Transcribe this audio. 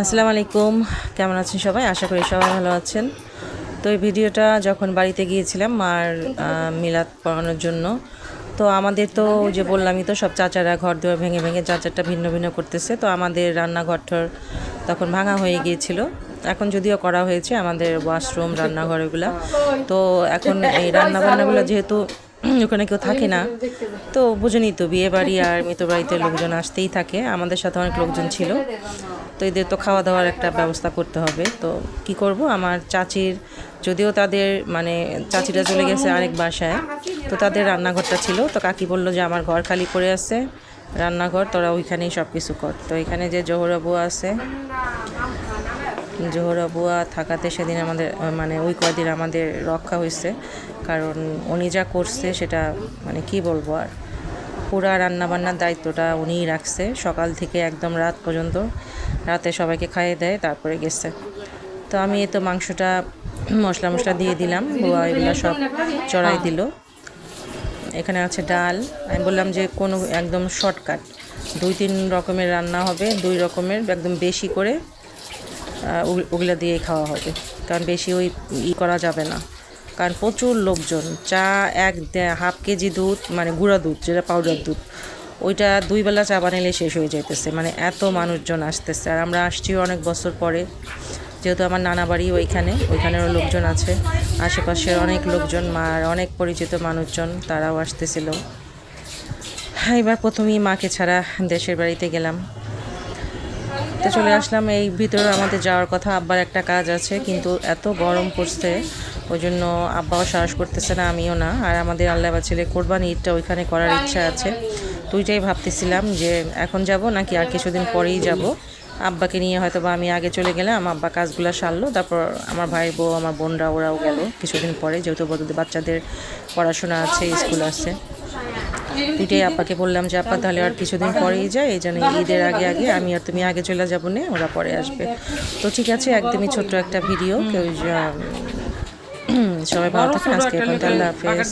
আসসালামু আলাইকুম, কেমন আছেন সবাই? আশা করি সবাই ভালো আছেন। তো এই ভিডিওটা যখন বাড়িতে গিয়েছিলাম মার মিলাদ পড়ানোর জন্য, তো আমাদের তো ওই যে বললামই তো সব চাচারা ঘর দুয়ার ভেঙে ভেঙে চাচারটা ভিন্ন ভিন্ন করতেছে। তো আমাদের রান্নাঘরটার তখন ভাঙা হয়ে গিয়েছিল। এখন যদিও করা হয়েছে আমাদের ওয়াশরুম রান্নাঘর এগুলা। তো এখন এই রান্নাবান্নাগুলো যেহেতু ওখানে কেউ থাকে না, তো বুঝেনি তো বিয়ে বাড়ি আর মৃত বাড়িতে লোকজন আসতেই থাকে, আমাদের সাথে অনেক লোকজন ছিল। তো এদের তো খাওয়া দাওয়ার একটা ব্যবস্থা করতে হবে। তো কি করব, আমার চাচির যদিও তাদের মানে চাচিরা চলে গেছে আরেক বাসায়, তো তাদের রান্নাঘরটা ছিল। তো কাকি বলল যে আমার ঘর খালি পড়ে আছে রান্নাঘর, তোরা ওইখানেই সব কিছু কর। তো এখানে যে জোহরা বুয়া আছে, জোহরা বুয়া থাকাতে সেদিন আমাদের মানে ওই কয়দিন আমাদের রক্ষা হয়েছে। কারণ উনি যা করছে সেটা মানে কি বলবো আর, পুরা রান্নাবান্নার দায়িত্বটা উনিই রাখছে সকাল থেকে একদম রাত পর্যন্ত। রাতে সবাইকে খাইয়ে দেয় তারপরে গেছে। তো আমি তো মাংসটা মশলা দিয়ে দিলাম, বুয়া এগুলো সব চড়াই দিল। এখানে আছে ডাল। আমি বললাম যে কোনো একদম শর্টকাট 2-3 রকমের রান্না হবে, 2 রকমের একদম বেশি করে ওগুলা দিয়েই খাওয়া হবে, কারণ বেশি ওই করা যাবে না। কারণ প্রচুর লোকজন, চা হাফ কেজি দুধ মানে গুঁড়া দুধ যেটা পাউডার দুধ, ওইটা 2 বেলা চা বানাইলে শেষ হয়ে যাইতেছে। মানে এত মানুষজন আসতেছে। আর আমরা আসছিও অনেক বছর পরে, যেহেতু আমার নানা বাড়ি ওইখানেরও লোকজন আছে, আশেপাশের অনেক লোকজন, মার অনেক পরিচিত মানুষজন তারাও আসতেছিল। এবার প্রথমেই মাকে ছাড়া দেশের বাড়িতে গেলাম। তো চলে আসলাম। এই ভিতরে আমাদের যাওয়ার কথা, আব্বার একটা কাজ আছে, কিন্তু এত গরম পড়ছে ওই জন্য আব্বাও সাহস করতেছে না, আমিও না। আর আমাদের আল্লাহ ছেলে কোরবানি ঈদটা ওইখানে করার ইচ্ছা আছে। দুইটাই ভাবতেছিলাম যে এখন যাব নাকি আর কিছুদিন পরেই যাব। আব্বাকে নিয়ে হয়তো বা আমি আগে চলে গেলাম, আব্বা কাজগুলো সারলো, তারপর আমার ভাই বউ আমার বোনরা ওরাও গেল কিছুদিন পরে, যেহেতু বাচ্চাদের পড়াশোনা আছে, স্কুল আছে। দুইটাই আব্বাকে বললাম যে আব্বা তাহলে আর কিছুদিন পরেই যায়, এই জন্য ঈদের আগে আগে আমি আর তুমি আগে চলে যাবো, না ওরা পরে আসবে। তো ঠিক আছে, একদমই ছোট্ট একটা ভিডিও। কেউ সবাই ভালো থাকেন, আজকে এখন আল্লাহ হাফেজ।